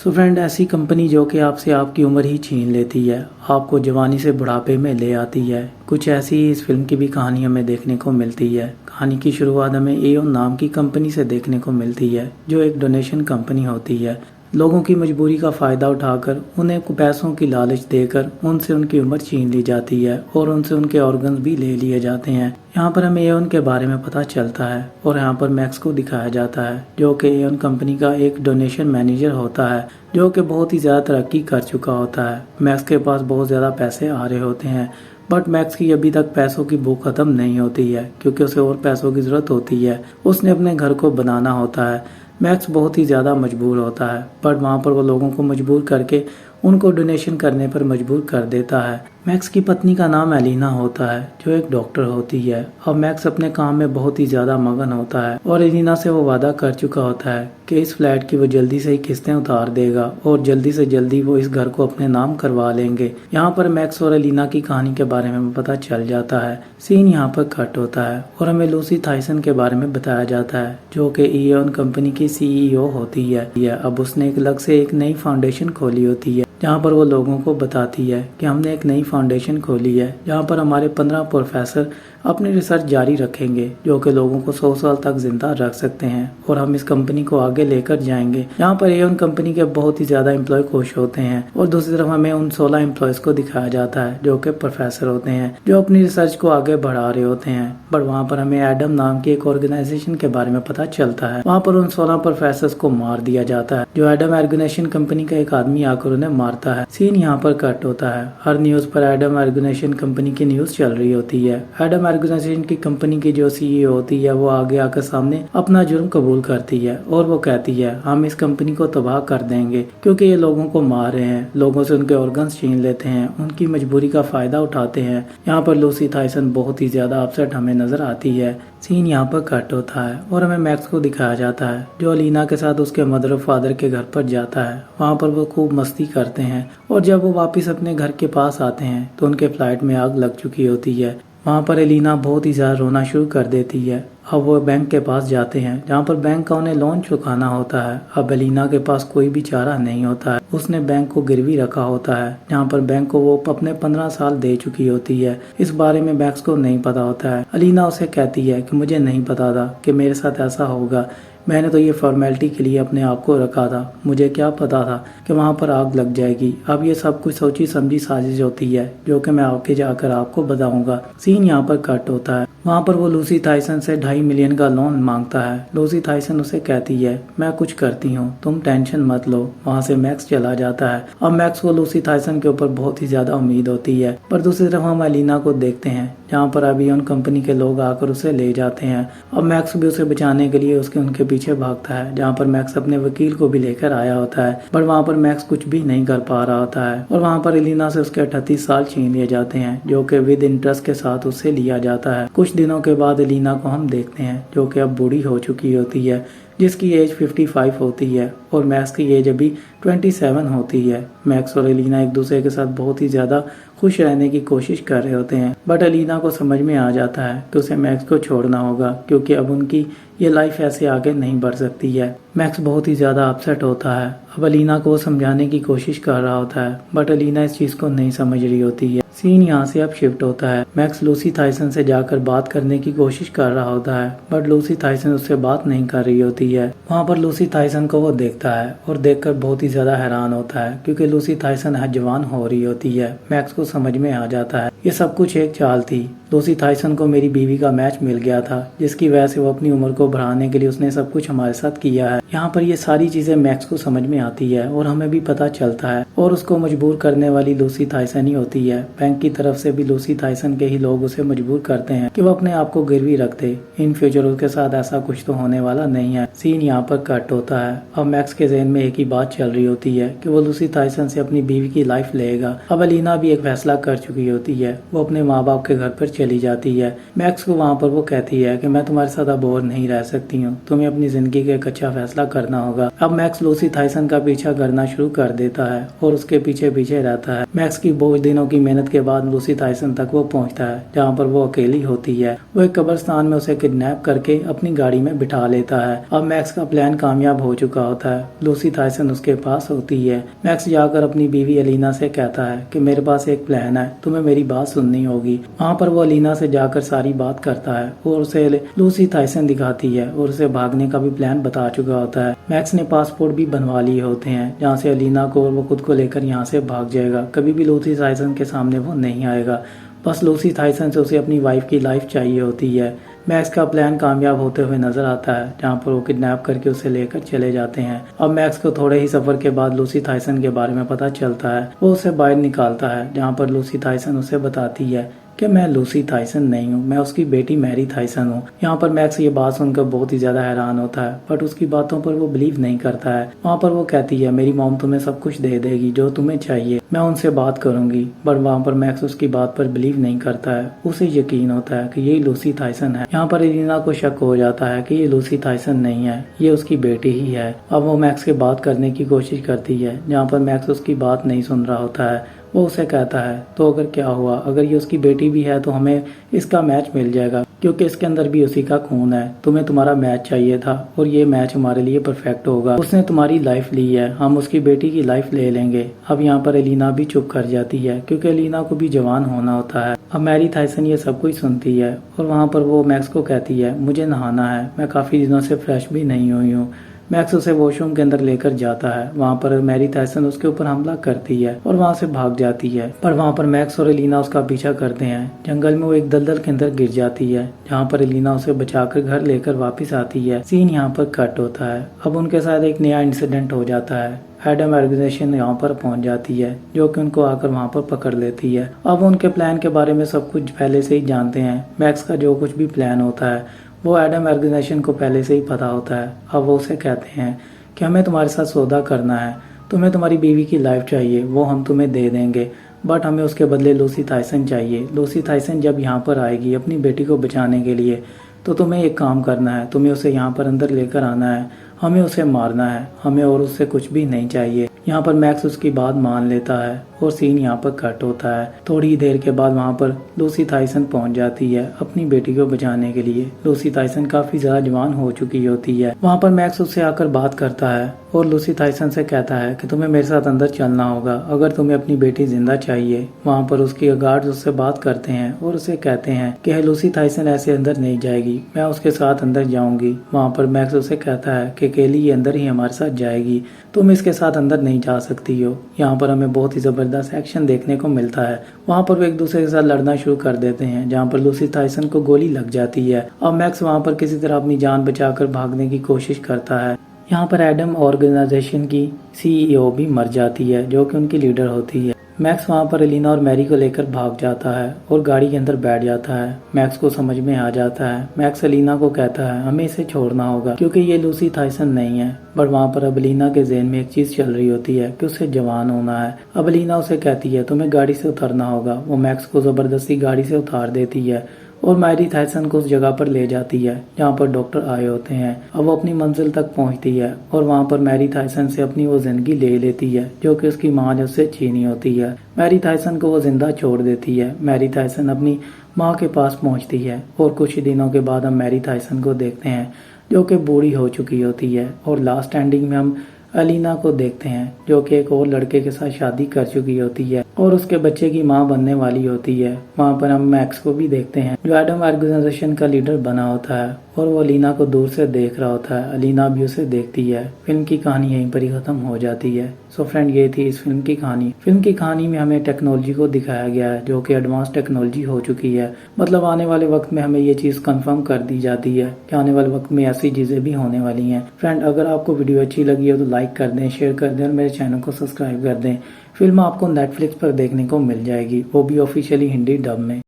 So friend, ऐसी company जो कि आपसे आपकी उम्र ही छीन लेती है, आपको जवानी से बुढ़ापे में ले आती है। कुछ ऐसी ही इस फिल्म की भी कहानी हमें देखने को मिलती है। कहानी की शुरुआत हमें एओन नाम की कंपनी से देखने को मिलती है, जो एक डोनेशन कंपनी होती है। लोगों की मजबूरी का फ़ायदा उठाकर उन्हें पैसों की लालच देकर उनसे उनकी उम्र छीन ली जाती है और उनसे उनके ऑर्गन्स भी ले लिए जाते हैं। यहाँ पर हमें एओन के बारे में पता चलता है और यहाँ पर मैक्स को दिखाया जाता है, जो कि एओन कंपनी का एक डोनेशन मैनेजर होता है, जो कि बहुत ही ज़्यादा तरक्की कर चुका होता है। मैक्स के पास बहुत ज़्यादा पैसे आ रहे होते हैं, बट मैक्स की अभी तक पैसों की भूख खत्म नहीं होती है, क्योंकि उसे और पैसों की ज़रूरत होती है। उसने अपने घर को बनाना होता है। मैक्स बहुत ही ज़्यादा मजबूर होता है, बट वहाँ पर वो लोगों को मजबूर करके उनको डोनेशन करने पर मजबूर कर देता है। मैक्स की पत्नी का नाम एलिना होता है, जो एक डॉक्टर होती है। अब मैक्स अपने काम में बहुत ही ज़्यादा मगन होता है और एलिना से वो वादा कर चुका होता है कि इस फ्लैट की वो जल्दी से ही किस्तें उतार देगा और जल्दी से जल्दी वो इस घर को अपने नाम करवा लेंगे। यहाँ पर मैक्स और एलिना की कहानी के बारे में पता चल जाता है। सीन यहाँ पर कट होता है और हमें लूसी थाइसन के बारे में बताया जाता है, जो कि एओन कंपनी की सीईओ होती है। अब उसने एक अलग से एक नई फाउंडेशन खोली होती है, जहाँ पर वो लोगों को बताती है कि हमने एक नई फाउंडेशन खोली है, जहाँ पर हमारे 15 प्रोफेसर अपनी रिसर्च जारी रखेंगे, जो कि लोगों को 100 साल तक जिंदा रख सकते हैं और हम इस कंपनी को आगे लेकर जाएंगे। यहाँ पर एओन कंपनी के बहुत ही ज्यादा एम्प्लॉय खुश होते हैं और दूसरी तरफ हमें उन 16 एम्प्लॉयज को दिखाया जाता है, जो कि प्रोफेसर होते हैं, जो अपनी रिसर्च को आगे बढ़ा रहे होते हैं। बट वहाँ पर हमें एडम नाम की एक ऑर्गेनाइजेशन के बारे में पता चलता है। वहाँ पर उन 16 प्रोफेसर को मार दिया जाता है, जो एडम ऑर्गेनाइजेशन कंपनी का एक आदमी आकर उन्हें मारता है। सीन यहाँ पर कट होता है। हर न्यूज पर एडम ऑर्गेनाइजेशन कंपनी की न्यूज चल रही होती है। एडम ऑर्गेनाइजेशन की कंपनी की जो सीईओ होती है, वो आगे आकर सामने अपना जुर्म कबूल करती है और वो कहती है हम इस कंपनी को तबाह कर देंगे, क्योंकि ये लोगों को मार रहे हैं, लोगों से उनके ऑर्गन्स छीन लेते हैं, उनकी मजबूरी का फायदा उठाते हैं। यहाँ पर लूसी थाइसन बहुत ही ज्यादा अपसेट हमें नजर आती है। सीन यहाँ पर कट होता है और हमें मैक्स को दिखाया जाता है, जो अलीना के साथ उसके मदर और फादर के घर पर जाता है। वहाँ पर वो खूब मस्ती करते हैं और जब वो वापस अपने घर के पास आते हैं तो उनके फ्लाइट में आग लग चुकी होती है। वहाँ पर एलिना बहुत ही ज़्यादा रोना शुरू कर देती है। अब वो बैंक के पास जाते हैं, जहाँ पर बैंक का उन्हें लोन चुकाना होता है। अब एलिना के पास कोई भी चारा नहीं होता है। उसने बैंक को गिरवी रखा होता है, जहाँ पर बैंक को वो अपने 15 साल दे चुकी होती है। इस बारे में मैक्स को नहीं पता होता है। एलिना उसे कहती है कि मुझे नहीं पता था कि मेरे साथ ऐसा होगा, मैंने तो ये फॉर्मेलिटी के लिए अपने आप को रखा था, मुझे क्या पता था कि वहाँ पर आग लग जाएगी। अब ये सब कुछ सोची समझी साजिश होती है, जो कि मैं आगे जाकर आपको बताऊंगा। सीन यहाँ पर कट होता है। वहाँ पर वो लूसी थाइसन से 2.5 मिलियन का लोन मांगता है। लूसी थाइसन उसे कहती है मैं कुछ करती हूँ, तुम टेंशन मत लो। वहाँ से मैक्स चला जाता है। अब मैक्स को लूसी थाइसन के ऊपर बहुत ही ज्यादा उम्मीद होती है, पर दूसरी तरफ हम एलिना को देखते हैं, जहाँ पर अभी उन कंपनी के लोग आकर उसे ले जाते हैं। अब मैक्स भी उसे बचाने के लिए उनके पीछे भागता है, जहाँ पर मैक्स अपने वकील को भी लेकर आया होता है, पर वहाँ पर मैक्स कुछ भी नहीं कर पा रहा होता है और वहाँ पर एलिना से उसके 38 साल छीन लिए जाते हैं, जो कि विद इंटरेस्ट के साथ उससे लिया जाता है। कुछ दिनों के बाद एलिना को हम देखते हैं, जो कि अब बूढ़ी हो चुकी होती है, जिसकी एज 55 होती है और मैक्स की एज अभी 27 होती है। मैक्स और एलिना एक दूसरे के साथ बहुत ही ज्यादा खुश रहने की कोशिश कर रहे होते हैं, बट एलिना को समझ में आ जाता है कि उसे मैक्स को छोड़ना होगा, क्योंकि अब उनकी ये लाइफ ऐसे आगे नहीं बढ़ सकती है। मैक्स बहुत ही ज्यादा अपसेट होता है। अब एलिना को समझाने की कोशिश कर रहा होता है, बट एलिना इस चीज को नहीं समझ रही होती है। सीन यहाँ से अब शिफ्ट होता है। मैक्स लूसी थाइसन से जाकर बात करने की कोशिश कर रहा होता है, बट लूसी थाइसन उससे बात नहीं कर रही होती है। वहाँ पर लूसी थाइसन को वो देखता है और देखकर बहुत ही ज्यादा हैरान होता है, क्योंकि लूसी थाइसन जवान हो रही होती है। मैक्स को समझ में आ जाता है ये सब कुछ एक चाल थी। लूसी थाइसन को मेरी बीवी का मैच मिल गया था, जिसकी वजह से वो अपनी उम्र को बढ़ाने के लिए उसने सब कुछ हमारे साथ किया है। यहाँ पर ये सारी चीजें मैक्स को समझ में आती है और हमें भी पता चलता है, और उसको मजबूर करने वाली लूसी थाइसन ही होती है। बैंक की तरफ से भी लूसी थाइसन के ही लोग उसे मजबूर करते हैं कि वो अपने आप को गिरवी रख दे। इन फ्यूचर उसके साथ ऐसा कुछ तो होने वाला नहीं है। सीन यहाँ पर कट होता है। अब मैक्स के ज़हन में एक ही बात चल रही होती है कि वो लूसी थाइसन से अपनी बीवी की लाइफ लेगा। अब एलिना भी एक फैसला कर चुकी होती है, वो अपने माँ बाप के घर पर चली जाती है। मैक्स को वहाँ पर वो कहती है कि मैं तुम्हारे साथ अब और नहीं रह सकती हूँ, तुम्हें अपनी जिंदगी का एक अच्छा फैसला करना होगा। अब मैक्स लूसी थाइसन का पीछा करना शुरू कर देता है और उसके पीछे पीछे रहता है। मैक्स की बहुत दिनों की मेहनत के बाद लूसी थाइसन तक वो पहुँचता है, जहाँ पर वो अकेली होती है। वो एक कब्रिस्तान में उसे किडनैप करके अपनी गाड़ी में बिठा लेता है। अब मैक्स का प्लान कामयाब हो चुका होता है। लूसी थाइसन उसके पास होती है। मैक्स जाकर अपनी बीवी अलीना से कहता है कि मेरे पास एक प्लान है, तुम्हें मेरी बात सुननी होगी। वहाँ पर वो अलीना से जाकर सारी बात करता है और उसे लूसी थाइसन दिखाती है और उसे भागने का भी प्लान बता चुका होता है। मैक्स ने पासपोर्ट भी बनवा लिए होते हैं, जहाँ से अलीना को और वो खुद को लेकर यहाँ से भाग जाएगा। कभी भी लूसी थाइसन के सामने वो नहीं आएगा। बस लूसी थाइसन से उसे अपनी वाइफ की लाइफ चाहिए होती है। मैक्स का प्लान कामयाब होते हुए नजर आता है, जहाँ पर वो किडनैप करके उसे लेकर चले जाते हैं। अब मैक्स को थोड़े ही सफर के बाद लूसी थाइसन के बारे में पता चलता है। वो उसे बाहर निकालता है, जहाँ पर लूसी थाइसन उसे बताती है कि मैं लूसी थाइसन नहीं हूँ, मैं उसकी बेटी मैरी थाइसन हूँ। यहाँ पर मैक्स ये बात सुनकर बहुत ही ज्यादा हैरान होता है, बट उसकी बातों पर वो बिलीव नहीं करता है। वहाँ पर वो कहती है मेरी मॉम तुम्हें सब कुछ दे देगी जो तुम्हें चाहिए, मैं उनसे बात करूंगी। बट वहाँ पर मैक्स उसकी बात पर बिलीव नहीं करता है। उसे यकीन होता है कि यही लूसी थाइसन है। यहाँ पर एलिना को शक हो जाता है कि ये लूसी थाइसन नहीं है, ये उसकी बेटी ही है। अब वो मैक्स से बात करने की कोशिश करती है, जहाँ पर मैक्स उसकी बात नहीं सुन रहा होता है। वो उसे कहता है तो अगर क्या हुआ, अगर ये उसकी बेटी भी है तो हमें इसका मैच मिल जाएगा, क्योंकि इसके अंदर भी उसी का खून है। तुम्हें तुम्हारा मैच चाहिए था और ये मैच हमारे लिए परफेक्ट होगा। उसने तुम्हारी लाइफ ली है, हम उसकी बेटी की लाइफ ले लेंगे। अब यहाँ पर एलिना भी चुप कर जाती है, क्योंकि एलिना को भी जवान होना होता है। अब मैरी थाइसन ये सब कुछ सुनती है और वहाँ पर वो मैक्स को कहती है मुझे नहाना है, मैं काफी दिनों से फ्रेश भी नहीं हुई हूँ। मैक्स उसे वॉशरूम के अंदर लेकर जाता है। वहाँ पर मैरी थाइसन उसके ऊपर हमला करती है और वहाँ से भाग जाती है, पर वहाँ पर मैक्स और एलिना उसका पीछा करते हैं। जंगल में वो एक दलदल के अंदर गिर जाती है, जहाँ पर एलिना उसे बचाकर घर लेकर वापस आती है। सीन यहाँ पर कट होता है। अब उनके साथ एक नया इंसिडेंट हो जाता है। एडम ऑर्गेनाइजेशन यहाँ पर पहुंच जाती है, जो कि उनको आकर वहाँ पर पकड़ लेती है। अब उनके प्लान के बारे में सब कुछ पहले से ही जानते हैं। मैक्स का जो कुछ भी प्लान होता है वो एडम ऑर्गेनाइजेशन को पहले से ही पता होता है। अब वो उसे कहते हैं कि हमें तुम्हारे साथ सौदा करना है, तुम्हें तुम्हारी बीवी की लाइफ चाहिए, वो हम तुम्हें दे देंगे, बट हमें उसके बदले लूसी थाइसन चाहिए। लूसी थाइसन जब यहाँ पर आएगी अपनी बेटी को बचाने के लिए, तो तुम्हें एक काम करना है, तुम्हें उसे यहाँ पर अंदर लेकर आना है, हमें उसे मारना है, हमें और उससे कुछ भी नहीं चाहिए। यहाँ पर मैक्स उसकी बात मान लेता है और सीन यहाँ पर कट होता है। थोड़ी देर के बाद वहाँ पर लूसी थाइसन पहुँच जाती है अपनी बेटी को बचाने के लिए। लूसी थाइसन काफी ज्यादा जवान हो चुकी होती है। वहाँ पर मैक्स उससे आकर बात करता है और लूसी थाइसन से कहता है कि तुम्हें मेरे साथ अंदर चलना होगा अगर तुम्हें अपनी बेटी जिंदा चाहिए। वहाँ पर उसकी गार्ड उससे बात करते हैं और उसे कहते हैं कि लूसी थाइसन ऐसे अंदर नहीं जाएगी, मैं उसके साथ अंदर जाऊंगी। वहाँ पर मैक्स उसे कहता है कि अकेली ये अंदर ही हमारे साथ जाएगी, तुम इसके साथ अंदर नहीं जा सकती हो। यहाँ पर हमें बहुत ही जबरदस्त एक्शन देखने को मिलता है। वहाँ पर वो एक दूसरे के साथ लड़ना शुरू कर देते हैं, जहाँ पर लूसी थाइसन को गोली लग जाती है और मैक्स वहाँ पर किसी तरह अपनी जान बचाकर भागने की कोशिश करता है। यहाँ पर एडम ऑर्गेनाइजेशन की सीईओ भी मर जाती है, जो कि उनकी लीडर होती है। मैक्स वहाँ पर एलिना और मैरी को लेकर भाग जाता है और गाड़ी के अंदर बैठ जाता है। मैक्स को समझ में आ जाता है। मैक्स एलिना को कहता है हमें इसे छोड़ना होगा, क्योंकि ये लूसी थाइसन नहीं है। बट वहाँ पर अब एलिना के ज़हन में एक चीज चल रही होती है कि उसे जवान होना है। अब एलिना उसे कहती है तुम्हें गाड़ी से उतरना होगा। वो मैक्स को जबरदस्ती गाड़ी से उतार देती है और मैरी थाइसन को उस जगह पर ले जाती है जहाँ पर डॉक्टर आए होते हैं। अब वो अपनी मंजिल तक पहुँचती है और वहाँ पर मैरी थाइसन से अपनी वो जिंदगी ले लेती है, जो कि उसकी माँ ने उससे छीनी होती है। मैरी थाइसन को वो जिंदा छोड़ देती है। मैरी थाइसन अपनी माँ के पास पहुँचती है और कुछ ही दिनों के बाद हम मैरी थाइसन को देखते हैं, जो कि बूढ़ी हो चुकी होती है। और लास्ट एंडिंग में हम एलिना को देखते हैं, जो कि एक और लड़के के साथ शादी कर चुकी होती है और उसके बच्चे की माँ बनने वाली होती है। वहाँ पर हम मैक्स को भी देखते हैं, जो एडम ऑर्गेनाइजेशन का लीडर बना होता है और वो एलिना को दूर से देख रहा होता है। एलिना भी उसे देखती है। फिल्म की कहानी यहीं पर ही खत्म हो जाती है। सो फ्रेंड, ये थी इस फिल्म की कहानी। फिल्म की कहानी में हमें टेक्नोलॉजी को दिखाया गया है, जो कि एडवांस टेक्नोलॉजी हो चुकी है। मतलब आने वाले वक्त में हमें ये चीज कंफर्म कर दी जाती है कि आने वाले वक्त में ऐसी चीजें भी होने वाली हैं। फ्रेंड, अगर आपको वीडियो अच्छी लगी हो तो लाइक कर दें, शेयर कर दें और मेरे चैनल को सब्सक्राइब कर दें। फिल्म आपको नेटफ्लिक्स पर देखने को मिल जाएगी, वो भी ऑफिशियली हिंदी डब में।